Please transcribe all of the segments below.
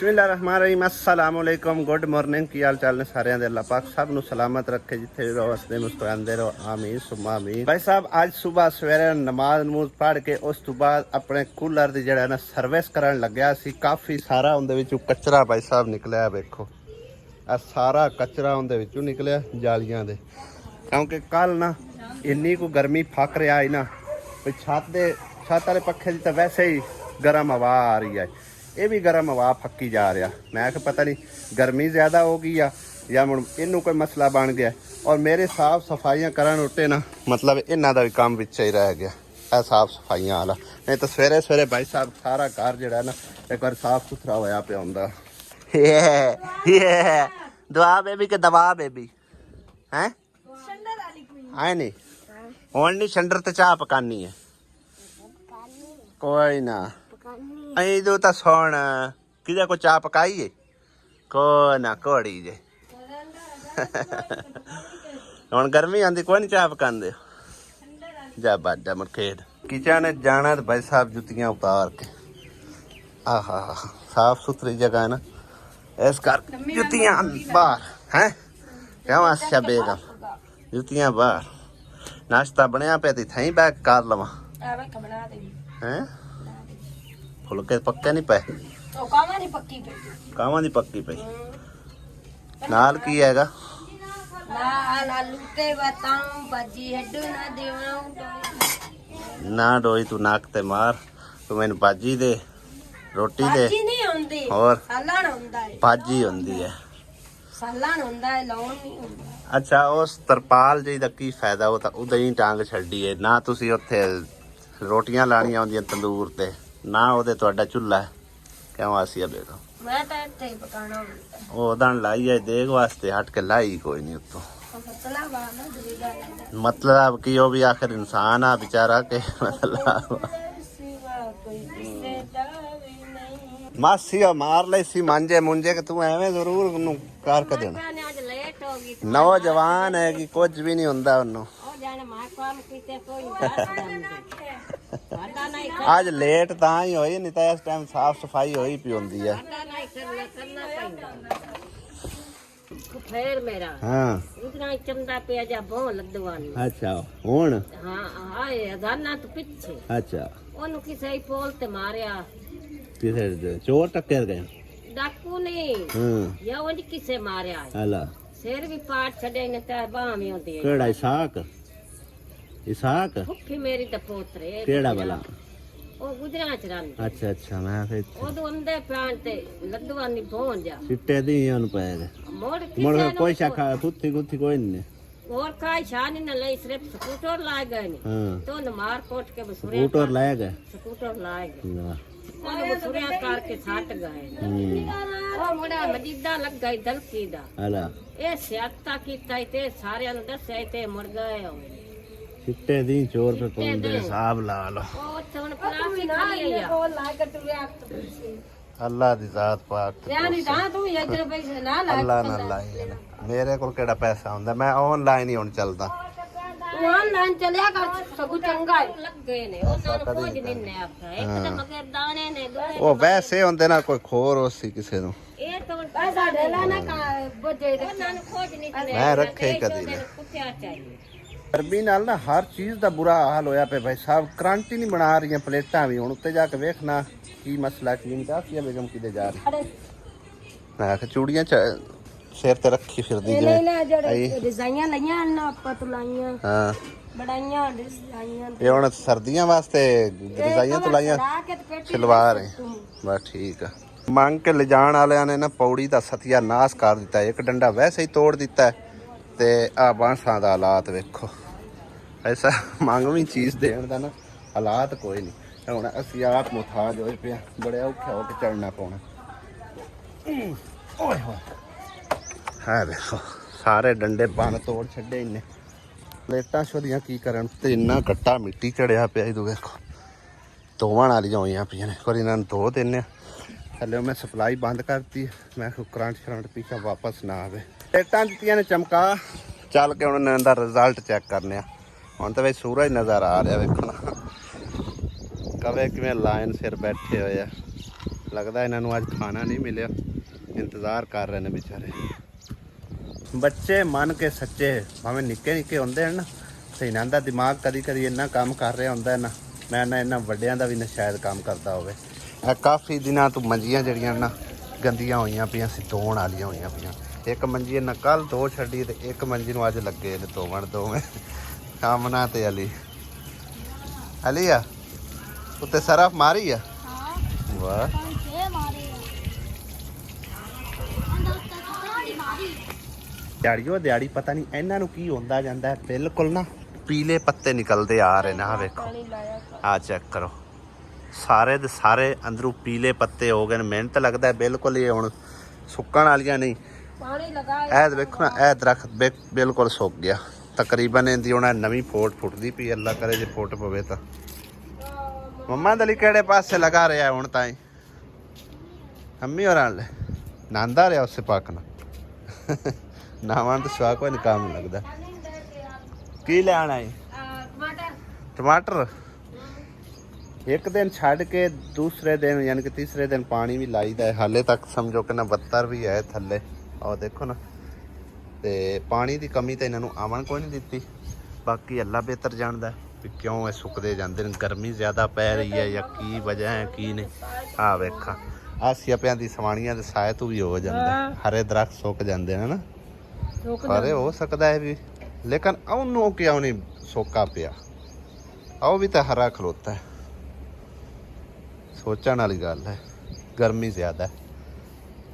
बिस्मिल्लाहिर्रहमानिर्रहीम अस्सलाम वालेकुम गुड मॉर्निंग की हाल चाल ने सारे दे अल्लाह पाक सब नु सलामत रखे जिथे भी रहो हसदे मुस्कुरांदे रहो आमीन सुम्मा आमीन। भाई साहब आज सुबह सवेरे नमाज नमूज पढ़ के उस तो बाद अपने कूलर दी जड़ा ना सर्विस करन लग्या सी। काफ़ी सारा उंदे विचों कचरा भाई साहब निकलिया, देखो आ सारा कचरा उंदे विचों निकलिया जालियां दे, क्योंकि कल ना इन्नी को गर्मी फक रहा है ना, छत वाले पखे की तो वैसे ही गर्म हवा आ रही है, ये भी गर्म हवा फक्की जा रहा। मैं कि पता नहीं गर्मी ज़्यादा हो गई या मुड़ इनू कोई मसला बन गया। और मेरे साफ सफाइयाँ करन उठे ना, मतलब इन्हों का भी काम विच ही रह गया है साफ सफाइयाँ वाला। नहीं तो सवेरे सवेरे भाई साहब सारा घर जो ना एक बार साफ सुथरा होया पे आंदा। दुआ बेबी के दवा बेबी हैं आए नहीं हुण नहीं शंडर ते चाह पकानी है कोई ना दो तो सुन कि को चाह पकाई है को ना घोड़ी जे हुण गर्मी आंदी कोई नहीं चाह पकांदे जा बाजा मखेड़ किचन जाना तो भाई साहब जुतियां उतार के आहा साफ सुथरी जगह है ना, इस कर जुतियां बाहर हैं क्या आशा बेगम जुतियां बाहर। नाश्ता बनया पे थी बैग कर लवा हैं फुलके पक्के नहीं पे कावां दी पक्की पे नाल की हैगा ना डोई तू नाक ते मार तू मैनू भाजी दे रोटी दे और भाजी होंदी है। अच्छा उस तरपाल जी का की फायदा, वो तो उदे ही टांग छड्डी है ना, तुसी उत्थे रोटियां लानियां होंदियां तंदूर ते ना ओदे तुहाडा चुल्हा है क्यों आसिया बेगम मैं तो इत्थे ही पकाना ओ दन लाई है देग वास्ते हट के लाई कोई नहीं उत्तों मतलब कि वो भी आखिर इंसान आ बेचारा के मतलब मासी मार ले सी मांजे मुंजे के तू एवें जरूर उन्होंने कर के देना। नौजवान है कि कुछ भी नहीं होंदा उन्होंने आज लेट ता ही होई नहीं तो इस टाइम साफ सफाई होई पी होंदी है। मेरा हाँ इतना चंदा पे जा बहुत लद्दवानी अच्छा हुन हाँ आए अजाना तो पीछे अच्छा ओनु किसे ही पोल ते मारया किसे चोर टक्कर गए डाकू नहीं या वो किसे मारया अला सिर भी पाट छड़े ने ते बाह में होती है केड़ा इसाक भुखी मेरी ते पोतरे केड़ा वाला ओ गुजरा चरान अच्छा अच्छा मैं फिर ओ तो अंदर प्राण ते लद्दवानी पहुंच जा सिट्टे दी उन पे मोड़ कोई शाखा कुत्ती कुत्ती कोई नहीं और काय शान न ले सिर्फ स्कूटर ला गए ने तो न मार कोट के बसुरे स्कूटर लाए गए स्कूटर लाए गए और बसुरे करके छाट गए ओ मोड़ा मजीदा लग गई दलकी दा अला ए सियाता कीता ते सारे न दसे ते मर गए सिट्टे दी चोर पे पौंदे हिसाब ला लो ओ थोन परासी खाली है ओ ला के टुरिया अल्लाह दी जात पाक यानी दा तू इधर पैसे ना ला अल्लाह ना लाई मेरे को केड़ा पैसा हुंदा मैं ऑनलाइन ही हुन चलदा ऑनलाइन चलिया कर सब चंगा लग गए ने ओ तो खोज नहीं ने आपका एक तो मगर दाने ने दो ओ वैसे हुंदे ना कोई खोर होसी किसे नु ए तो पैसा ढेला ना का बजे ना खोज नहीं मैं रखे कदी ने कुत्या चाहिए गर्मी नाल ना हर चीज़ का बुरा हाल होया पे भाई साहब करंट ही नहीं बना रही प्लेटा भी हुण उत्ते जाके वेखना की मसला की नहीं आसिया बेगम किदे जा रही मैं आख चूड़ियां सिर ते रखी फिरदी जे डिजाइनां लईयां ना आपा तो लाईयां हां बड़ाइयां डिजाइनां ये हुण सर्दियां वास्ते डिजाइनां तो लाईयां सलवार है बस ठीक है। मंग के ले जाण वालियां ने ना पौड़ी दा सत्यानाश कर दिता है, एक डंडा वैसे ही तोड़ दिता है ते आ बांसां दा हालात वेखो ऐसा मांगवी चीज़ देण दा ना हालात कोई नहीं। हुण असीं आप मुथाज होए पे बड़े औखे हो के चढ़ना पौना ओए होए है देखो सारे डंडे बन तोड़ छड्डे इन्ने प्लेटां छोदियां की करन ते इन्ना गट्टा मिट्टी चढ़िया पिया इदू देखो धोवण वालियां होईयां पियां ने पर इन्हां नूं धो दिन्ने थल्ले मैं सप्लाई बंद करती मैं करंट पीछा वापस ना आवे। प्लेटां दित्तियां ने चमका चल के हुण इन्हां दा रिजल्ट चैक करने हुण तो बई सूरज नज़र आ रहा वेखो ना कवे किवें लाइन सिर बैठे हुए ਲੱਗਦਾ ਇਹਨਾਂ ਨੂੰ ਅੱਜ ਖਾਣਾ ਨਹੀਂ ਮਿਲਿਆ, ਇੰਤਜ਼ਾਰ ਕਰ ਰਹੇ ਨੇ ਵਿਚਾਰੇ। ਬੱਚੇ ਮੰਨ ਕੇ ਸੱਚੇ ਭਾਵੇਂ ਨਿੱਕੇ ਨਿੱਕੇ ਹੁੰਦੇ ਹਨ ਨਾ, ਤੇ ਇਹਨਾਂ ਦਾ ਦਿਮਾਗ ਕਦੀ ਕਦੀ ਇੰਨਾ ਕੰਮ ਕਰ ਰਿਹਾ ਹੁੰਦਾ ਨਾ, ਮੈਂ ਨਾ ਇਹਨਾਂ ਵੱਡਿਆਂ ਦਾ ਵੀ ਨਾ ਸ਼ਾਇਦ ਕੰਮ ਕਰਦਾ ਹੋਵੇ। ਇਹ ਕਾਫੀ ਦਿਨਾਂ ਤੋਂ ਮੰਜੀਆਂ ਜਿਹੜੀਆਂ ਨਾ ਗੰਦੀਆਂ ਹੋਈਆਂ ਪਈਆਂ ਸੀ, ਧੋਣ ਵਾਲੀਆਂ ਹੋਈਆਂ ਪਈਆਂ। ਇੱਕ ਮੰਜੀ ਇਹਨਾਂ ਕੱਲ ਧੋ ਛੱਡੀ ਤੇ ਇੱਕ ਮੰਜੀ ਨੂੰ ਅੱਜ ਲੱਗੇ ਨੇ ਧੋਵਣ ਦੋਵੇਂ, ਆਮਨਾ ਤੇ ਅਲੀ। ਅਲੀ ਆ ਉੱਤੇ ਸਰਫ ਮਾਰੀ ਆ? ਵਾਹ ਦਿਹਾੜੀਓ ਦਿਹਾੜੀ ਪਤਾ ਨਹੀਂ ਇਹਨਾਂ ਨੂੰ ਕੀ ਹੁੰਦਾ ਜਾਂਦਾ ਹੈ। ਬਿਲਕੁਲ ਨਾ ਪੀਲੇ ਪੱਤੇ ਨਿਕਲਦੇ ਆ ਰਹੇ ਨੇ, ਆ ਵੇਖੋ, ਆ ਚੈੱਕ ਕਰੋ, ਸਾਰੇ ਦੇ ਸਾਰੇ ਅੰਦਰੋਂ ਪੀਲੇ ਪੱਤੇ ਹੋ ਗਏ ਨੇ। ਮਿਹਨਤ ਲੱਗਦਾ ਬਿਲਕੁਲ ਇਹ ਹੁਣ ਸੁੱਕਣ ਵਾਲੀਆਂ ਨਹੀਂ। ਇਹ ਵੇਖੋ ਨਾ, ਇਹ ਦਰਖਤ ਬਿਲਕੁਲ ਸੁੱਕ ਗਿਆ ਤਕਰੀਬਨ। ਇਹਦੀ ਹੁਣ ਨਵੀਂ ਫੋਟ ਫੁੱਟਦੀ ਪਈ, ਅੱਲਾ ਕਰੇ ਜੇ ਫੁੱਟ ਪਵੇ ਤਾਂ। ਮੰਮਾ ਦਲੀ ਕਿਹੜੇ ਪਾਸੇ ਲਗਾ ਰਿਹਾ ਹੁਣ ਤਾਈ? ਅੰਮੀ ਹੋਰਾਂ ਲੈ ਨਾਂਦਾ ਰਿਹਾ ਉਸੇ ਪਾਕਣਾ ਨਾਵਾਂ ਤਾਂ ਸਵਾ ਕੋਈ ਨਹੀਂ ਕੰਮ ਲੱਗਦਾ। ਕੀ ਲੈਣਾ ਹੈ? ਟਮਾਟਰ। ਇੱਕ ਦਿਨ ਛੱਡ ਕੇ ਦੂਸਰੇ ਦਿਨ ਯਾਨੀ ਕਿ ਤੀਸਰੇ ਦਿਨ ਪਾਣੀ ਵੀ ਲਾਈਦਾ ਹੈ। ਹਾਲੇ ਤੱਕ ਸਮਝੋ ਕਿ ਨਾ ਬੱਤਰ ਵੀ ਹੈ ਥੱਲੇ, ਆਹ ਦੇਖੋ ਨਾ। ਤੇ ਪਾਣੀ ਦੀ ਕਮੀ ਤਾਂ ਇਹਨਾਂ ਨੂੰ ਆਵਣ ਕੋਈ ਨਹੀਂ ਦਿੱਤੀ, ਬਾਕੀ ਅੱਲਾ ਬਿਹਤਰ ਜਾਣਦਾ ਵੀ ਕਿਉਂ ਇਹ ਸੁੱਕਦੇ ਜਾਂਦੇ ਨੇ। ਗਰਮੀ ਜ਼ਿਆਦਾ ਪੈ ਰਹੀ ਹੈ ਜਾਂ ਕੀ ਵਜ੍ਹਾ ਹੈ ਕੀ ਨਹੀਂ। ਆਹ ਵੇਖਾਂ ਆਹ ਸਿਆਪਿਆਂ ਦੀ ਸਵਾਣੀਆਂ ਦੇ ਸਾਏ ਤੋਂ ਵੀ ਹੋ ਜਾਂਦਾ, ਹਰੇ ਦਰਖਤ ਸੁੱਕ ਜਾਂਦੇ ਨੇ ਨਾ। ਹਰੇ ਹੋ ਸਕਦਾ ਹੈ ਵੀ, ਲੇਕਿਨ ਉਹਨੂੰ ਕਿਉਂ ਨਹੀਂ ਸੋਕਾ ਪਿਆ? ਉਹ ਵੀ ਤਾਂ ਹਰਾ ਖਲੋਤਾ ਹੈ। ਸੋਚਣ ਵਾਲੀ ਗੱਲ ਹੈ, ਗਰਮੀ ਜ਼ਿਆਦਾ ਹੈ,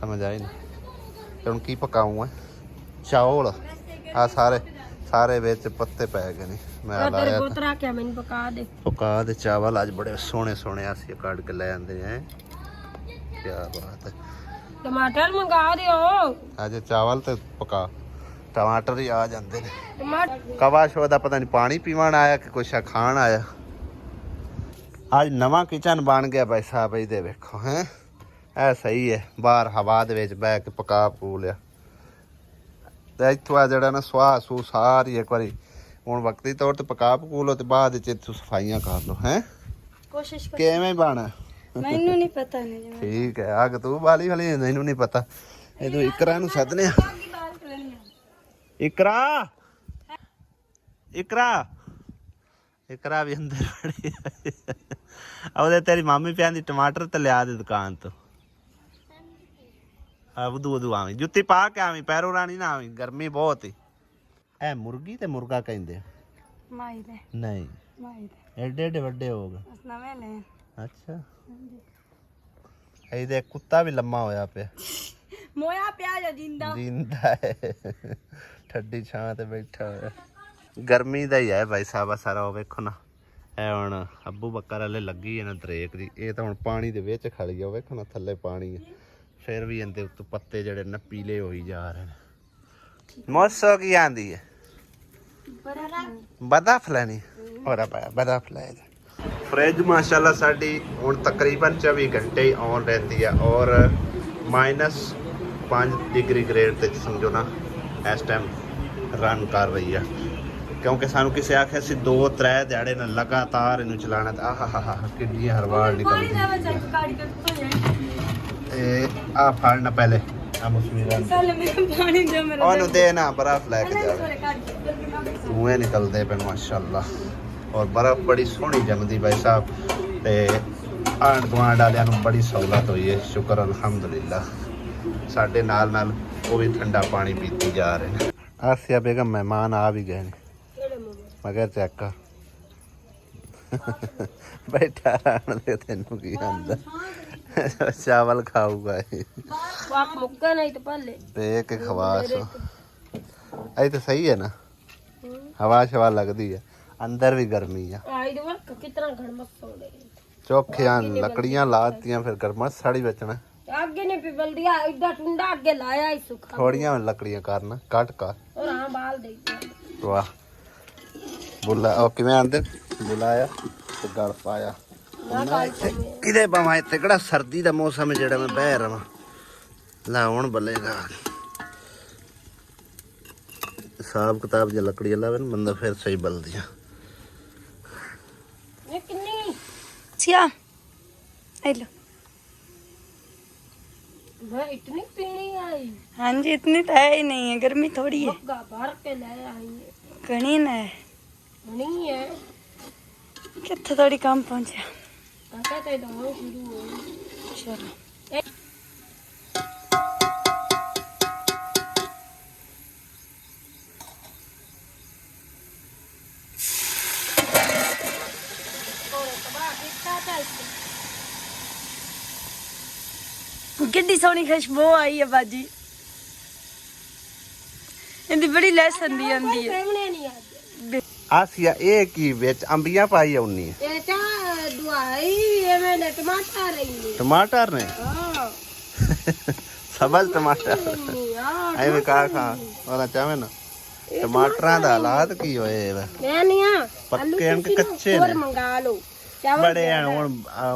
ਸਮਝ ਆਈ ਨਹੀਂ। ਹੁਣ ਕੀ ਪਕਾਊਂ? ਚਾਵਲ ਆ ਸਾਰੇ ਵਿੱਚ ਪੱਤੇ ਪੈ ਗਏ ਨੇ। ਮੈਂ ਲਾਇਆ ਪਕਾ ਦੇ ਚਾਵਲ ਅੱਜ ਬੜੇ ਸੋਹਣੇ ਸੋਹਣੇ ਅਸੀਂ ਕੱਢ ਕੇ ਲੈ ਆਂਦੇ ਹੈ। ਕੀ ਬਾਤ ਹੈ। ਟਮਾਟਰ ਮੰਗਾ ਦਿਓ ਅੱਜ ਚਾਵਲ ਤੇ ਪਕਾ, ਟਮਾਟਰ ਹੀ ਆ ਜਾਂਦੇ ਨੇ। ਕਵਾ ਸ਼ੋ ਦਾ ਪਤਾ ਨਹੀਂ ਪਾਣੀ ਪੀਵਣ ਆਇਆ ਕਿ ਕੁਛ ਖਾਣ ਆਇਆ। ਅੱਜ ਨਵਾਂ ਕਿਚਨ ਬਣ ਗਿਆ ਭਾਈ ਸਾਹਿਬ। ਇਹਦੇ ਵੇਖੋ ਹੈ, ਇਹ ਸਹੀ ਹੈ। ਬਾਹਰ ਹਵਾ ਦੇ ਵਿੱਚ ਬਹਿ ਕੇ ਪਕਾ ਪੂ ਲਿਆ ਤੇ ਇੱਥੋਂ ਆ ਜਿਹੜਾ ਨਾ ਸੁਆਹ ਸੂ ਸਾਰੀ ਇੱਕ ਵਾਰੀ ਹੁਣ ਵਕਤੀ ਤੌਰ ਤੇ ਪਕਾ ਪਕੂ ਲੋ ਤੇ ਬਾਅਦ ਵਿੱਚ ਇੱਥੋਂ ਸਫਾਈਆਂ ਕਰ ਲੋ ਹੈ। ਕੋਸ਼ਿਸ਼ ਕਿਵੇਂ ਬਣਾ? ਮੈਨੂੰ ਨਹੀਂ ਪਤਾ ਨਹੀਂ। ਠੀਕ ਹੈ, ਅੱਗ ਤੂੰ ਬਾਲੀ ਵਾਲੀ, ਮੈਨੂੰ ਨਹੀਂ ਪਤਾ। ਇਹ ਤੂੰ ਇਕਰਾ ਨੂੰ ਸੱਦਨੇ ਆ। ਇਕਰਾ ਇਕਰਾ ਇਕਰਾ ਵੀ ਅੰਦਰ ਵੜੀ। ਉਹਦੇ ਤੇਰੀ ਮਾਮੀ ਕਹਿੰਦੀ ਟਮਾਟਰ ਤੇ ਲਿਆ ਦੇ ਦੁਕਾਨ ਤੋਂ। ਉਦੋਂ ਆਵੀਂ, ਜੁੱਤੀ ਪਾ ਕੇ ਆਵੀਂ, ਪੈਰੋਂ ਰਾਣੀ ਨਾ ਆਵੀਂ, ਗਰਮੀ ਬਹੁਤ ਹੀ। ਇਹ ਮੁਰਗੀ ਤੇ ਮੁਰਗਾ ਕਹਿੰਦੇ ਨਹੀਂ, ਐਡੇ ਐਡੇ ਵੱਡੇ ਹੋ ਗਏ। ਅੱਛਾ, ਇਹਦੇ ਕੁੱਤਾ ਵੀ ਲੰਮਾ ਹੋਇਆ ਪਿਆ, ਮੋਇਆ ਪਿਆ ਜਿੰਦਾ ਹੈ, ਠੱਡੀ ਛਾਂ ਤੇ ਬੈਠਾ ਹੋਇਆ। ਗਰਮੀ ਦਾ ਹੀ ਹੈ ਭਾਈ ਸਾਹਿਬ ਸਾਰਾ। ਉਹ ਵੇਖੋ ਨਾ, ਇਹ ਹੁਣ ਅੱਬੂ ਬੱਕਰ ਵਾਲੇ ਲੱਗੀ ਹੈ ਨਾ ਦਰੇਕ ਦੀ। ਇਹ ਤਾਂ ਹੁਣ ਪਾਣੀ ਦੇ ਵਿੱਚ ਖੜ ਗਿਆ, ਵੇਖੋ ਨਾ ਥੱਲੇ ਪਾਣੀ ਹੈ, ਫਿਰ ਵੀ ਇਹਦੇ ਉੱਤੇ ਪੱਤੇ ਜਿਹੜੇ ਨਾ ਪੀਲੇ ਹੋਈ ਜਾ ਰਹੇ ਨੇ। ਮੌਸੋ ਕੀ ਆਂਦੀ ਹੈ? ਬਦਾਫਲਾਨੀ ਹੋਰਾ ਪਾਇਆ, ਬਦਾਫਲਾਇਆ। ਫਰਿੱਜ ਮਾਸ਼ਾਅੱਲਾ ਸਾਡੀ ਹੁਣ ਤਕਰੀਬਨ 24 ਘੰਟੇ ਹੀ ਔਨ ਰਹਿੰਦੀ ਹੈ ਔਰ -5 ਡਿਗਰੀ ਗ੍ਰੇਡ ਤੇ ਸਮਝੋ ਨਾ ਇਸ ਟਾਈਮ ਰਨ ਕਰ ਰਹੀ ਹੈ। ਕਿਉਂਕਿ ਸਾਨੂੰ ਕਿਸੇ ਆਖਿਆ ਸੀ 2-3 ਦਿਹਾੜੇ ਨਾਲ ਲਗਾਤਾਰ ਇਹਨੂੰ ਚਲਾਉਣਾ। ਤਾਂ ਆਹ ਕਿੰਨੀ ਹਰਵਾੜ ਨਿਕਲਦੀ। ਆ ਫੜਨਾ ਪਹਿਲੇ ਆ ਮੁਸਮੀਰਾਂ ਉਹਨੂੰ ਦੇ ਨਾ, ਬਰਫ਼ ਲੈ ਕੇ ਜਾਵੇ। ਧੂਏ ਨਿਕਲਦੇ ਪਏ ਮਾਸ਼ਾਅੱਲਾ ਔਰ ਬਰਫ਼ ਬੜੀ ਸੋਹਣੀ ਜੰਮਦੀ ਭਾਈ ਸਾਹਿਬ। ਤੇ ਆਂਢ ਗੁਆਂਢ ਵਾਲਿਆਂ ਨੂੰ ਬੜੀ ਸਹੂਲਤ ਹੋਈ ਹੈ, ਸ਼ੁਕਰ ਅਲਹਮਦੁਲਿਲਾ। ਸਾਡੇ ਨਾਲ ਨਾਲ ਉਹ ਵੀ ਠੰਡਾ ਪਾਣੀ ਪੀਤੀ ਜਾ ਰਹੇ ਨੇ। ਆਸਿਆ ਬੇਗਮ ਮਹਿਮਾਨ ਆ ਵੀ ਗਏ ਨੇ, ਮਗਰ ਚੈੱਕ ਕਰ ਬੈਠਾ ਰਹਿਣ ਦੇ, ਤੈਨੂੰ ਕੀ ਆਂਦਾ? ਚਾਵਲ ਖਾਊਗਾ ਮੁੱਕਾ ਨਹੀਂ ਤੇ ਭੱਲੇ ਤੇ ਇੱਕ ਖਵਾਸ। ਇਹ ਤਾਂ ਸਹੀ ਹੈ ਨਾ, ਹਵਾ ਸ਼ਵਾ ਲੱਗਦੀ ਹੈ, ਅੰਦਰ ਵੀ ਗਰਮੀ ਆ। ਚੌਖਿਆਂ ਲੱਕੜੀਆਂ ਲਾਤੀਆਂ, ਫਿਰ ਗਰਮਾ ਸਾੜੀ ਵੇਚਣਾ। ਅੱਗੇ ਨੇ ਪਿਬਲਦੀਆਂ ਐਡਾ ਟੁੰਡਾ ਅੱਗੇ ਲਾਇਆ ਹੀ ਸੁੱਕਾ। ਥੋੜੀਆਂ ਲੱਕੜੀਆਂ ਕਰਨਾ, ਕੱਟ ਕਰ। ਔਰ ਹਾਂ ਬਾਲ ਦੇ ਵਾਹ ਬੁੱਲਾ, ਉਹ ਕਿਵੇਂ ਆਂਦੇ ਬੁਲਾਇਆ ਤੇ ਗਲ ਪਾਇਆ। ਕਿਦੇ ਬਾਵਾਂ ਇੱਥੇ ਕਿਹੜਾ ਸਰਦੀ ਦਾ ਮੌਸਮ ਹੈ ਜਿਹੜਾ ਮੈਂ ਬਹਿ ਰਵਾਂ। ਲੈ ਹੁਣ ਬੱਲੇਗਾ ਹਿਸਾਬ ਕਿਤਾਬ ਜੇ ਲੱਕੜੀਆਂ ਲਾਵੇ ਨਾ ਬੰਦਾ ਫਿਰ ਸਹੀ ਬਲਦੀਆਂ। ਇਹ ਕਿੰਨੀ ਸਿਆ ਐ ਲੋ मैं इतनी पीनी आई हाँ जी इतनी तो है ही नहीं है, गर्मी थोड़ी है, मग्गा भर के ले आई है घनी ना है, नहीं है कितने थोड़ी कम पहुंचा। ऐसा तो दवा शुरू हो गई। चलो कितनी सोहनी खुशबू आई है बाजी, इनकी बड़ी लहसन दी आंदी है। सामने नहीं आते आसिया ਇਹ ਕੀ ਵਿੱਚ ਅੰਬੀਆਂ ਪਾਈ ਆਉਣੀ ਹੈ ये चा दुआई ये मैंने टमाटर रही ਟਮਾਟਰ ਨੇ हां ਸਬਲ ਟਮਾਟਰ ਐਵੇਂ ਕਾ ਖਾ ਉਹਨਾਂ ਚਾਹਵੇਂ ਨਾ ਟਮਾਟਰਾਂ ਦਾ ਹਾਲਾਤ ਕੀ ਹੋਏ ਵਾ मैं नहीं आ ਪੱਕੇ ਹਨ ਕਿ ਕੱਚੇ और ਨੇ मंगा लो चावल ਬੜੇ ਹਨ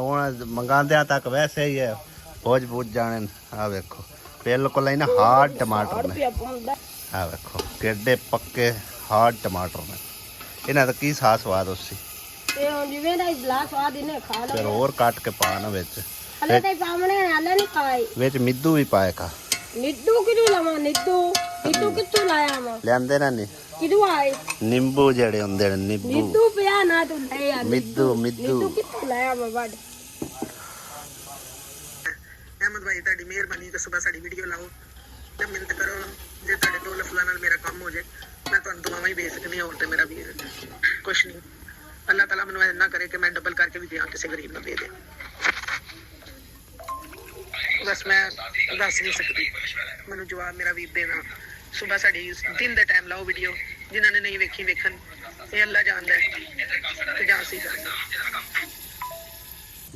ਹੁਣ ਮੰਗਾਂਦਿਆਂ ਤੱਕ ਵੈਸੇ ਹੀ ਹੈ ਫੌਜ ਬੂਝ ਜਾਣੇ ਆ ਵੇਖੋ ਬਿਲਕੁਲ ਹੀ ਨਾ ਹਾਰਡ ਟਮਾਟਰ ਨੇ ਆ ਵੇਖੋ ਕਿੱਡੇ ਪੱਕੇ ਹਾਰਡ ਟਮਾਟਰ ਨੇ ਇਹਨਾਂ ਦਾ ਕੀ ਸਾਹ ਸਵਾਦ ਉਸੀ ये जिवें दा गिलास स्वाद इन्हें खा लो ਫਿਰ ਹੋਰ ਕੱਟ ਕੇ ਪਾ ਨਾ ਵਿੱਚ हले ते सामने हले नहीं खाए ਵਿੱਚ ਮਿੱਦੂ ਵੀ ਪਾਏ ਕਾ निद्दू किदू लावा निद्दू निद्दू कित्थों लाया मैं ਲਿਆਂਦੇ ਨਾ ਨੀ किदू आए ਨਿੰਬੂ ਜਿਹੜੇ ਹੁੰਦੇ ਨੇ ਨਿੰਬੂ निद्दू पिया ना तू ले आ ਮਿੱਦੂ ਮਿੱਦੂ निद्दू कित्थों लाया मैं बड़ ਅਹਿਮਦ ਭਾਈ ਤੁਹਾਡੀ ਮਿਹਰਬਾਨੀ ਤੇ ਸਵੇਰ ਸਾਡੀ ਵੀਡੀਓ ਲਾਓ ਤੇ ਮਿਹਨਤ ਕਰੋ ਜੇ ਤੁਹਾਡੇ ਦੋ ਲਫ਼ਜ਼ਾਂ ਨਾਲ ਮੇਰਾ ਕੰਮ ਹੋ ਜਾਏ ਮੈਂ ਤੁਹਾਨੂੰ ਦੁਆਵਾਂ ਹੀ ਦੇ ਸਕਦੀ ਹਾਂ ਹੋਰ ਤੇ ਮੇਰਾ ਵੀਰ ਕੁਛ ਨਹੀਂ ਅੱਲਾਹ ਤਾਲਾ ਮੈਨੂੰ ਇੰਨਾ ਕਰੇ ਕਿ ਮੈਂ ਡਬਲ ਕਰਕੇ ਵੀ ਦਿਆਂ ਕਿਸੇ ਗਰੀਬ ਨੂੰ ਦੇ ਦੇ ਬਸ ਮੈਂ ਦੱਸ ਨਹੀਂ ਸਕਦੀ ਮੈਨੂੰ ਜਵਾਬ ਮੇਰਾ ਵੀਰ ਦੇਣਾ ਸਵੇਰ ਸਾਡੀ ਦਿਨ ਦੇ ਟਾਈਮ ਲਾਓ ਵੀਡੀਓ ਜਿਨ੍ਹਾਂ ਨੇ ਨਹੀਂ ਵੇਖੀ ਵੇਖਣ ਇਹ ਅੱਲਾਹ ਜਾਣਦਾ ਹੈ ਤੇ ਜਾਣ ਸੀ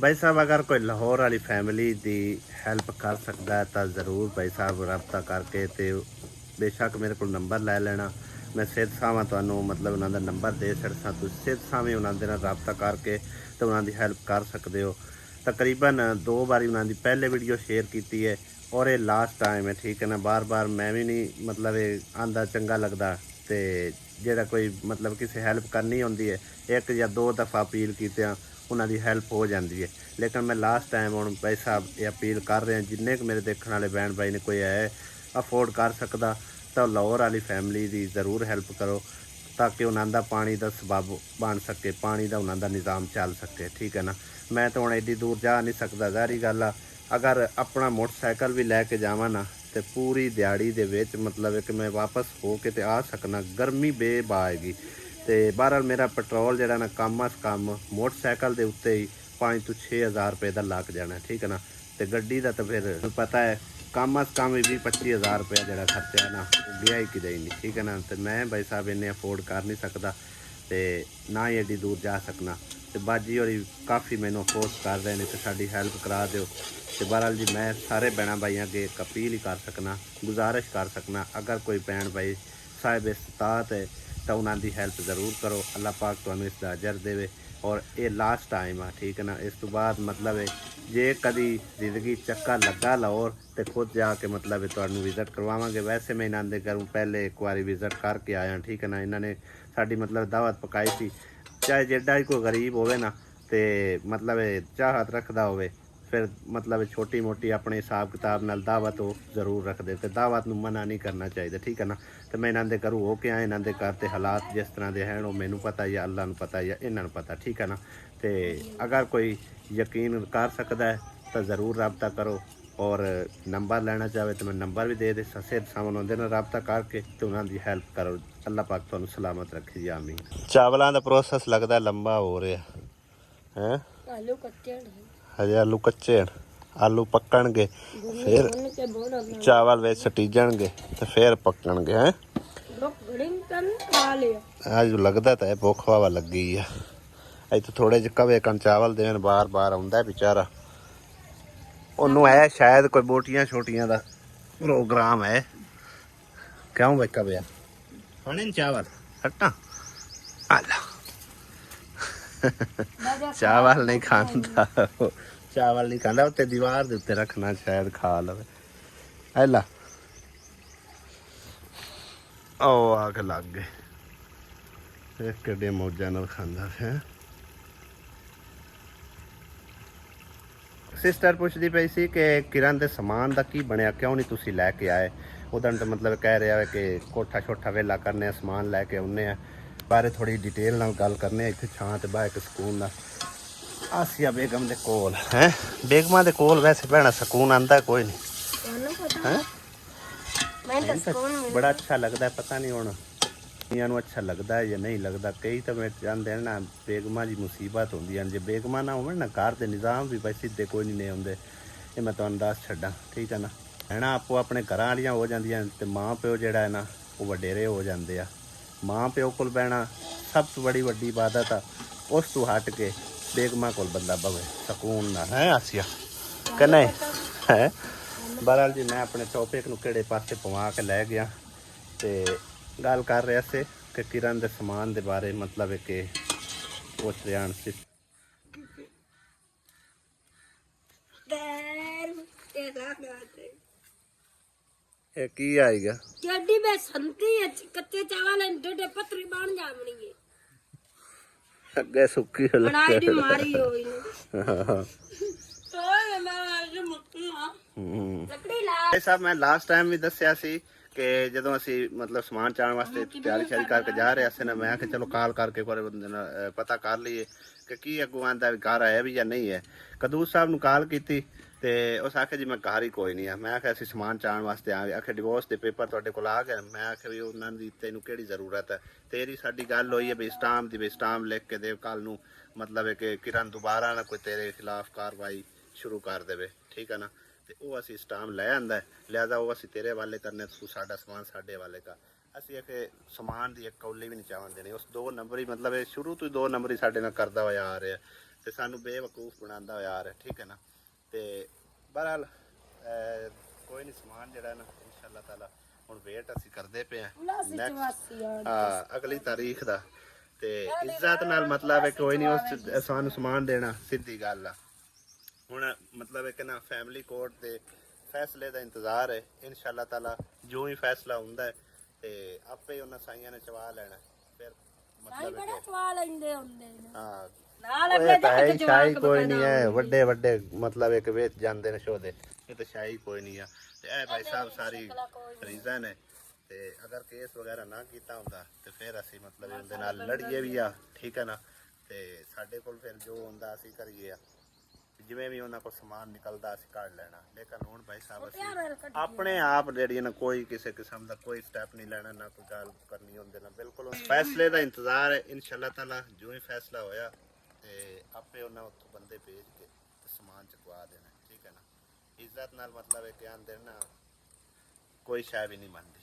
भाई साहब अगर कोई लाहौर वाली फैमिली दी हेल्प कर सकता है तो ज़रूर भाई साहब रब्ता करके तो बेशक मेरे को नंबर लै लेना मैं सिद्ध सावा तुहानू मतलब उन्होंने नंबर दे छड़सा तुम सिद्ध सावें उन्होंने रब्ता करके तो उन्होंने हेल्प कर सकते हो। तकरीबन 2 बारी उन्होंने पहले वीडियो शेयर की है और ये लास्ट टाइम है ठीक है ना बार बार मैं भी नहीं मतलब आंदा चंगा लगता तो ਜਿਹੜਾ ਕੋਈ मतलब किसी हेल्प करनी होंदी है एक या 2 दफ़ा अपील कीतियां ਉਹਨਾਂ ਦੀ ਹੈਲਪ ਹੋ ਜਾਂਦੀ ਹੈ ਲੇਕਿਨ ਮੈਂ ਲਾਸਟ ਟਾਈਮ ਹੁਣ ਭਾਈ ਸਾਹਿਬ ਇਹ ਅਪੀਲ ਕਰ ਰਿਹਾ ਜਿੰਨੇ ਕੁ ਮੇਰੇ ਦੇਖਣ ਵਾਲੇ ਭੈਣ ਭਾਈ ਨੇ ਕੋਈ ਹੈ ਅਫੋਰਡ ਕਰ ਸਕਦਾ ਤਾਂ ਲਾਹੌਰ ਵਾਲੀ ਫੈਮਿਲੀ ਦੀ ਜ਼ਰੂਰ ਹੈਲਪ ਕਰੋ ਤਾਂ ਕਿ ਉਹਨਾਂ ਦਾ ਪਾਣੀ ਦਾ ਸਬਬ ਬਣ ਸਕੇ ਪਾਣੀ ਦਾ ਉਹਨਾਂ ਦਾ ਨਿਜ਼ਾਮ ਚੱਲ ਸਕੇ ਠੀਕ ਹੈ ਨਾ ਮੈਂ ਤਾਂ ਹੁਣ ਐਡੀ ਦੂਰ ਜਾ ਨਹੀਂ ਸਕਦਾ ਜ਼ਾਹਰੀ ਗੱਲ ਆ ਅਗਰ ਆਪਣਾ ਮੋਟਰਸਾਈਕਲ ਵੀ ਲੈ ਕੇ ਜਾਵਾਂ ਨਾ ਤੇ ਪੂਰੀ ਦਿਹਾੜੀ ਦੇ ਵਿੱਚ ਮਤਲਬ ਕਿ ਮੈਂ ਵਾਪਸ ਹੋ ਕੇ ਤੇ ਆ ਸਕਣਾ ਗਰਮੀ ਬੇਬਾ ਆਏਗੀ ਤੇ ਬਹਰਹਾਲ ਮੇਰਾ ਪੈਟਰੋਲ ਜਿਹੜਾ ਨਾ ਕਮ ਅਸ ਕਮ ਮੋਟਰਸਾਈਕਲ ਦੇ ਉੱਤੇ ਹੀ 5 ਤੋਂ 6000 ਰੁਪਏ ਦਾ ਲੱਗ ਜਾਣਾ ਠੀਕ ਹੈ ਨਾ ਤੇ ਗੱਡੀ ਦਾ ਤਾਂ ਫਿਰ ਪਤਾ ਹੈ ਕਮ ਅਸ ਕਮ 20-25 ਰੁਪਏ ਜਿਹੜਾ ਖਰਚਾ ਹੈ ਨਾ ਉਹ ਗਿਆ ਹੀ ਕਿਤੇ ਨਹੀਂ ਠੀਕ ਹੈ ਨਾ ਤੇ ਮੈਂ ਭਾਈ ਸਾਹਿਬ ਇੰਨੇ ਅਫੋਰਡ ਕਰ ਨਹੀਂ ਸਕਦਾ ਤੇ ਨਾ ਹੀ ਐਡੀ ਦੂਰ ਜਾ ਸਕਣਾ ਤੇ ਬਾਜੀ ਹੋਰੀ ਕਾਫੀ ਮੈਨੂੰ ਫੋਰਸ ਕਰ ਰਹੇ ਨੇ ਕਿ ਸਾਡੀ ਹੈਲਪ ਕਰਾ ਦਿਓ ਤੇ ਬਹਰਹਾਲ ਜੀ ਮੈਂ ਸਾਰੇ ਭੈਣਾਂ ਭਾਈਆਂ ਅੱਗੇ ਇੱਕ ਅਪੀਲ ਹੀ ਕਰ ਸਕਣਾ ਗੁਜ਼ਾਰਿਸ਼ ਕਰ ਸਕਣਾ ਅਗਰ ਕੋਈ ਭੈਣ ਭਾਈ ਸਾਹਿਬ ਇਸਤਾਤ ਹੈ ਤਾਂ ਉਹਨਾਂ ਦੀ ਹੈਲਪ ਜ਼ਰੂਰ ਕਰੋ ਅੱਲਾਹ ਪਾਕ ਤੁਹਾਨੂੰ ਇਸ ਦਾ ਅਜਰ ਦੇਵੇ ਔਰ ਇਹ ਲਾਸਟ ਟਾਈਮ ਆ ਠੀਕ ਹੈ ਨਾ ਇਸ ਤੋਂ ਬਾਅਦ ਮਤਲਬ ਹੈ ਜੇ ਕਦੀ ਜ਼ਿੰਦਗੀ ਚੱਕਾ ਲੱਗਾ ਲਾਹੌਰ ਤੇ ਖੁਦ ਜਾ ਕੇ ਮਤਲਬ ਤੁਹਾਨੂੰ ਵਿਜ਼ਿਟ ਕਰਵਾਵਾਂਗੇ ਵੈਸੇ ਮੈਂ ਇਹਨਾਂ ਦੇ ਘਰੋਂ ਪਹਿਲੇ ਇੱਕ ਵਾਰੀ ਵਿਜ਼ਿਟ ਕਰਕੇ ਆਇਆ ਠੀਕ ਹੈ ਨਾ ਇਹਨਾਂ ਨੇ ਸਾਡੀ ਮਤਲਬ ਦਾਵਤ ਪਕਾਈ ਸੀ ਚਾਹੇ ਜਿਹੜਾ ਹੀ ਕੋਈ ਗਰੀਬ ਹੋਵੇ ਨਾ ਤੇ ਮਤਲਬ ਚਾਹਤ ਰੱਖਦਾ ਹੋਵੇ ਫਿਰ ਮਤਲਬ ਛੋਟੀ ਮੋਟੀ ਆਪਣੇ ਹਿਸਾਬ ਕਿਤਾਬ ਨਾਲ ਦਾਵਤ ਉਹ ਜ਼ਰੂਰ ਰੱਖਦੇ ਤੇ ਦਾਵਤ ਨੂੰ ਮਨਾ ਨਹੀਂ ਕਰਨਾ ਚਾਹੀਦਾ ਠੀਕ ਹੈ ਨਾ ਤੇ ਮੈਂ ਇਹਨਾਂ ਦੇ ਘਰੋਂ ਹੋ ਕੇ ਆਇਆ ਇਹਨਾਂ ਦੇ ਘਰ ਤੇ ਹਾਲਾਤ ਜਿਸ ਤਰ੍ਹਾਂ ਦੇ ਹਨ ਉਹ ਮੈਨੂੰ ਪਤਾ ਜਾਂ ਅੱਲਾ ਨੂੰ ਪਤਾ ਜਾਂ ਇਹਨਾਂ ਨੂੰ ਪਤਾ ਠੀਕ ਹੈ ਨਾ ਤੇ ਅਗਰ ਕੋਈ ਯਕੀਨ ਕਰ ਸਕਦਾ ਹੈ ਤਾਂ ਜ਼ਰੂਰ ਰਾਬਤਾ ਕਰੋ ਔਰ ਨੰਬਰ ਲੈਣਾ ਚਾਹੇ ਤਾਂ ਮੈਂ ਨੰਬਰ ਵੀ ਦੇ ਸਿਰ ਸਾਹਮਣੇ ਉਹਦੇ ਨਾਲ ਰਾਬਤਾ ਕਰਕੇ ਤੇ ਉਹਨਾਂ ਦੀ ਹੈਲਪ ਕਰੋ ਅੱਲਾ ਪਾਕ ਤੁਹਾਨੂੰ ਸਲਾਮਤ ਰੱਖੇ ਜੀ ਆਮੀਨ। ਚਾਵਲਾਂ ਦਾ ਪ੍ਰੋਸੈਸ ਲੱਗਦਾ ਲੰਬਾ ਹੋ ਰਿਹਾ ਹੈ आलू कच्चे ਹਜੇ ਆਲੂ ਕੱਚੇ ਹਨ ਆਲੂ ਪੱਕਣਗੇ ਫਿਰ ਚਾਵਲ ਵਿੱਚ ਸਟੀਜਣਗੇ ਤੇ ਫਿਰ ਪੱਕਣਗੇ ਹੈ ਅੱਜ ਲੱਗਦਾ ਤਾਂ ਭੁੱਖ ਵਾਵਾ ਲੱਗੀ ਆ ਇੱਥੇ ਥੋੜੇ ਜਿਹੇ ਕਵੇ ਕਣ ਚਾਵਲ ਦੇਣ ਬਾਰ ਆਉਂਦਾ ਵਿਚਾਰਾ ਉਹਨੂੰ ਹੈ ਸ਼ਾਇਦ ਕੋਈ ਬੋਟੀਆਂ ਛੋਟੀਆਂ ਦਾ ਪ੍ਰੋਗਰਾਮ ਹੈ ਕਿਉਂ ਬਈ ਕਵੇ ਖਾਣੇ ਚਾਵਲ ਹਟਾ ਆਲਾ ਚਾਵਲ ਨਹੀਂ ਖਾਂਦਾ ਚਾਵਲ ਨਹੀਂ ਖਾਂਦਾ ਉੱਤੇ ਦੀਵਾਰ ਦੇ ਉੱਤੇ ਰੱਖਣਾ ਸ਼ਾਇਦ ਖਾ ਲਵੇ ਐਲਾ ਉਹ ਆ ਕੇ ਲੱਗ ਗਏ ਇਹ ਕਿੱਡੇ ਮੌਜਾਂ ਨਾਲ ਖਾਂਦਾ ਹੈ ਸਿਸਟਰ ਪੁੱਛਦੀ ਪਈ ਸੀ ਕਿ ਕਿਰਨ ਦੇ ਸਮਾਨ ਦਾ ਕੀ ਬਣਿਆ, ਕਿਉਂ ਨਹੀਂ ਤੁਸੀਂ ਲੈ ਕੇ ਆਏ। ਉਦੋਂ ਤਾਂ ਮਤਲਬ ਕਹਿ ਰਿਹਾ ਹੈ ਕਿ ਕੋਠਾ ਛੋਟਾ ਵੇਲਾ ਕਰਨੇ ਆ, ਸਮਾਨ ਲੈ ਕੇ ਆਉਨੇ ਆ। ਬਾਰੇ ਥੋੜੀ ਡਿਟੇਲ ਨਾਲ ਗੱਲ ਕਰਨੇ ਆ ਇੱਥੇ ਛਾਂ ਤੇ ਬਾਹਰ ਇੱਕ ਸਕੂਨ ਨਾਲ। ਆਸੀਆ ਬੇਗਮ ਦੇ ਕੋਲ ਹੈ, ਬੇਗਮਾਂ ਦੇ ਕੋਲ ਵੈਸੇ ਭੈਣਾ ਸਕੂਨ ਆਂਦਾ ਕੋਈ ਨਹੀਂ ਹੈ। ਬੜਾ ਅੱਛਾ ਲੱਗਦਾ ਹੈ, ਪਤਾ ਨਹੀਂ ਹੁਣ ਦੁਨੀਆ ਨੂੰ ਅੱਛਾ ਲੱਗਦਾ ਹੈ ਜਾਂ ਨਹੀਂ ਲੱਗਦਾ। ਕਈ ਤਾਂ ਮੈਂ ਜਾਣਦੇ ਨਾ ਬੇਗਮਾਂ ਦੀ ਮੁਸੀਬਤ ਹੁੰਦੀਆਂ ਨੇ, ਜੇ ਬੇਗਮਾਂ ਨਾ ਹੋਵੇ ਨਾ ਘਰ ਦੇ ਨਿਜ਼ਾਮ ਵੀ ਬਈ ਸਿੱਧੇ ਕੋਈ ਨਹੀਂ ਆਉਂਦੇ। ਇਹ ਮੈਂ ਤੁਹਾਨੂੰ ਦੱਸ ਛੱਡਾਂ, ਠੀਕ ਹੈ ਨਾ। ਹੈ ਨਾ, ਆਪੋ ਆਪਣੇ ਘਰਾਂ ਵਾਲੀਆਂ ਹੋ ਜਾਂਦੀਆਂ ਤੇ ਮਾਂ ਪਿਓ ਜਿਹੜਾ ਹੈ ਨਾ ਉਹ ਵਡੇਰੇ ਹੋ ਜਾਂਦੇ ਆ। ਮਾਂ ਪਿਓ ਕੋਲ ਬਹਿਣਾ ਸਭ ਤੋਂ ਵੱਡੀ ਇਬਾਦਤ ਆ। ਉਸ ਤੋਂ ਹਟ ਕੇ ਬੇਗਮਾਂ ਕੋਲ ਬੰਦਾ ਬਵੇ ਸਕੂਨ ਨਾਲ, ਹੈ ਆਸੀਆ ਕਿ ਨਹੀਂ ਹੈ। ਬਹਰਾਲ ਜੀ ਮੈਂ ਆਪਣੇ ਟੌਪਿਕ ਨੂੰ ਕਿਹੜੇ ਪਾਸੇ ਪਵਾ ਕੇ ਲੈ ਗਿਆ ਤੇ ਗੱਲ ਕਰ ਰਿਹਾ ਸੀ ਕਿ ਕਿਰਨ ਦੇ ਸਮਾਨ ਦੇ ਬਾਰੇ, ਮਤਲਬ ਹੈ ਕਿ ਪੁੱਛ ਰਿਹਾ ਸੀ। ਇਹ ਕੀ ਆਏਗਾ ਚੱਡੀ ਬੇ ਸੰਤੀ ਕੱਚੇ ਚਾਵਲ ਏਡੇ ਪਤਰੀ ਬਣ ਜਾਵਣਗੇ। ਅੱਗੇ ਸੁੱਕੀ ਬਣਾਈ ਦੀ ਮਾਰੀ ਹੋਈ ਹਾਂ ਓਏ ਮੈਂ ਅੱਜ ਮੁੱਕੀ ਆ ਲੱਕੜੀ ਲਾ। ਇਹ ਸਭ ਮੈਂ ਲਾਸਟ ਟਾਈਮ ਵੀ ਦੱਸਿਆ ਸੀ ਕਿ ਜਦੋਂ ਅਸੀਂ ਮਤਲਬ ਸਮਾਨ ਚਾਣ ਵਾਸਤੇ ਤਿਆਰੀ ਕਰਕੇ ਜਾ ਰਹੇ ਸੀ ਨਾ, ਮੈਂ ਕਿ ਚਲੋ ਕਾਲ ਕਰਕੇ ਕੋਈ ਬੰਦੇ ਨਾਲ ਪਤਾ ਕਰ ਲਈਏ ਕਿ ਕੀ ਅੱਗੋਂ ਆਂਦਾ ਵੀ ਘਰ ਆਇਆ ਵੀ ਜਾਂ ਨਹੀਂ ਹੈ। ਕਦੂਸ ਸਾਹਿਬ ਨੂੰ ਕਾਲ ਕੀਤੀ ਤੇ ਉਸ ਆਖਿਆ ਜੀ ਮੈਂ ਘਰ ਹੀ ਕੋਈ ਨਹੀਂ ਆ। ਮੈਂ ਆਖਿਆ ਅਸੀਂ ਸਮਾਨ ਚਾਣ ਵਾਸਤੇ ਆ ਗਏ। ਆਖਿਆ ਡਿਵੋਰਸ ਦੇ ਪੇਪਰ ਤੁਹਾਡੇ ਕੋਲ ਆ ਗਏ। ਮੈਂ ਆਖਿਆ ਵੀ ਉਹਨਾਂ ਦੀ ਤੈਨੂੰ ਕਿਹੜੀ ਜ਼ਰੂਰਤ ਹੈ, ਤੇਰੀ ਸਾਡੀ ਗੱਲ ਹੋਈ ਹੈ ਵੀ ਸਟਾਂਪ ਦੀ, ਵੀ ਸਟਾਂਪ ਲਿਖ ਕੇ ਦੇ ਕੱਲ ਨੂੰ, ਮਤਲਬ ਹੈ ਕਿ ਕਿਰਨ ਦੁਬਾਰਾ ਨਾ ਕੋਈ ਤੇਰੇ ਖਿਲਾਫ ਕਾਰਵਾਈ ਸ਼ੁਰੂ ਕਰ ਦੇਵੇ, ਠੀਕ ਹੈ ਨਾ। ਤੇ ਉਹ ਅਸੀਂ ਸਟਾਂਪ ਲੈ ਆਂਦਾ, ਲਿਆਦਾ ਉਹ ਅਸੀਂ ਤੇਰੇ ਹਵਾਲੇ ਕਰਨੇ, ਤੂੰ ਸਾਡਾ ਸਮਾਨ ਸਾਡੇ ਹਵਾਲੇ ਕਰ। ਅਸੀਂ ਇੱਕ ਸਮਾਨ ਦੀ ਇੱਕ ਕੌਲੀ ਵੀ ਨਹੀਂ ਚਾਹਣ ਦੇਣੀ। ਉਸ 2 ਨੰਬਰ ਹੀ ਮਤਲਬ ਇਹ ਸ਼ੁਰੂ ਤੋਂ ਹੀ 2 ਨੰਬਰ ਹੀ ਸਾਡੇ ਨਾਲ ਕਰਦਾ ਹੋਇਆ ਆ ਰਿਹਾ ਤੇ ਸਾਨੂੰ ਬੇਵਕੂਫ ਬਣਾਉਂਦਾ ਹੋਇਆ ਆ ਰਿਹਾ, ਠੀਕ ਹੈ ਨਾ। ਤੇ ਬਹਰਾਲ ਕੋਈ ਨਹੀਂ, ਸਮਾਨ ਜਿਹੜਾ ਨਾ ਇਨਸ਼ਾਅੱਲਾ ਤਾਲਾ ਹੁਣ ਵੇਟ ਅਸੀਂ ਕਰਦੇ ਪਏ ਹਾਂ ਅਗਲੀ ਤਾਰੀਖ ਦਾ। ਤੇ ਇੱਜ਼ਤ ਨਾਲ ਮਤਲਬ ਹੈ ਕੋਈ ਨਹੀਂ ਉਸ ਸਾਨੂੰ ਸਮਾਨ ਦੇਣਾ, ਸਿੱਧੀ ਗੱਲ ਆ। ਹੁਣ ਮਤਲਬ ਹੈ ਕਿ ਨਾ ਫੈਮਿਲੀ ਕੋਰਟ ਦੇ ਫੈਸਲੇ ਦਾ ਇੰਤਜ਼ਾਰ ਹੈ। ਇਨਸ਼ਾਅੱਲਾ ਤਾਲਾ ਜੋ ਹੀ ਫੈਸਲਾ ਹੁੰਦਾ ਹੈ ਤੇ ਆਪੇ ਹੀ ਉਹਨਾਂ ਸਾਈਆਂ ਨੇ ਚਵਾ ਲੈਣਾ। ਫਿਰ ਮਤਲਬ ਹੈ ਕਿ ਚਵਾ ਲੈਂਦੇ ਹੁੰਦੇ ਨੇ ਹਾਂ ਨਾਲ ਇਹ ਤਾਂ ਹੈ ਸ਼ਾਹੀ ਕੋਈ ਨਹੀਂ ਹੈ। ਵੱਡੇ ਮਤਲਬ ਇੱਕ ਵੇਚ ਜਾਂਦੇ ਨੇ ਸ਼ੋਅ ਦੇ, ਇਹ ਤਾਂ ਸ਼ਾਹੀ ਕੋਈ ਨਹੀਂ ਆ। ਤੇ ਇਹ ਭਾਈ ਸਾਹਿਬ ਸਾਰੀ ਰੀਜ਼ਨ ਹੈ। ਤੇ ਅਗਰ ਕੇਸ ਵਗੈਰਾ ਨਾ ਕੀਤਾ ਹੁੰਦਾ ਤੇ ਫਿਰ ਅਸੀਂ ਮਤਲਬ ਉਹਦੇ ਨਾਲ ਲੜੀਏ ਵੀ ਆ, ਠੀਕ ਹੈ ਨਾ। ਤੇ ਸਾਡੇ ਕੋਲ ਫਿਰ ਜੋ ਹੁੰਦਾ ਅਸੀਂ ਕਰੀਏ ਆ, ਜਿਵੇਂ ਵੀ ਉਹਨਾਂ ਕੋਲ ਸਮਾਨ ਨਿਕਲਦਾ ਅਸੀਂ ਕੱਢ ਲੈਣਾ। ਲੇਕਿਨ ਹੁਣ ਭਾਈ ਸਾਹਿਬ ਅਸੀਂ ਆਪਣੇ ਆਪ ਜਿਹੜੀ ਨਾ ਕੋਈ ਕਿਸੇ ਕਿਸਮ ਦਾ ਕੋਈ ਸਟੈਪ ਨਹੀਂ ਲੈਣਾ, ਨਾ ਕੋਈ ਗੱਲ ਕਰਨੀ ਹੁੰਦੇ ਨਾ, ਬਿਲਕੁਲ ਫੈਸਲੇ ਦਾ ਇੰਤਜ਼ਾਰ ਹੈ। ਇਨਸ਼ਾਅੱਲਾ ਤਾਲਾ ਜੋ ਹੀ ਫੈਸਲਾ ਹੋਇਆ ਤੇ ਆਪੇ ਉਹਨਾਂ ਉੱਥੋਂ ਬੰਦੇ ਭੇਜ ਕੇ ਤੇ ਸਮਾਨ ਚੁਕਵਾ ਦੇਣਾ, ਠੀਕ ਹੈ ਨਾ। ਇੱਜ਼ਤ ਨਾਲ ਮਤਲਬ ਹੈ ਕਿ ਆਂਦੇ ਨਾ ਕੋਈ ਸ਼ੈ ਵੀ ਨਹੀਂ ਮੰਨਦੀ।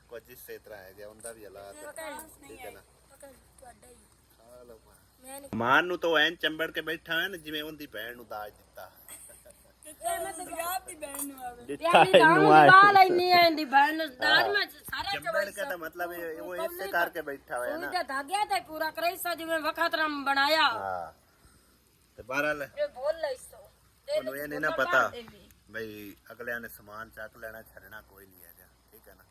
ਕੋਈ ਜਿਸ ਤਰ੍ਹਾਂ ਹੈ ਗਿਆ ਉਹਦਾ ਵੀ ਹਾਲਾਤ, ਠੀਕ ਹੈ ਨਾ। ਮਾਨ ਨੂੰ ਤਾਂ ਐਂ ਚੰਬੜ ਕੇ ਬੈਠਾ ਹੈ ਨਾ ਜਿਵੇਂ ਉਹਦੀ ਭੈਣ ਨੂੰ ਦਾਜ ਦਿੱਤਾ। ਚੰਬੜ ਕੇ ਤਾਂ ਮਤਲਬ ਉਹ ਇਸੇ ਕਰਕੇ ਬੈਠਾ ਹੋਇਆ ਨਾ, ਪੂਰਾ ਕਰਾਈਸਾ ਜਿਵੇਂ ਵਖਤ ਰਾਮ ਬਣਾਇਆ। ਹਾਂ ਤੇ ਬਹਰਾਲ ਉਹਨੂੰ ਇਹ ਨਹੀਂ ਨਾ ਪਤਾ ਬਈ ਅਗਲਿਆਂ ਨੇ ਸਮਾਨ ਚੱਕ ਲੈਣਾ, ਛੱਡਣਾ ਕੋਈ ਨਹੀਂ ਹੈਗਾ, ਠੀਕ ਹੈ ਨਾ।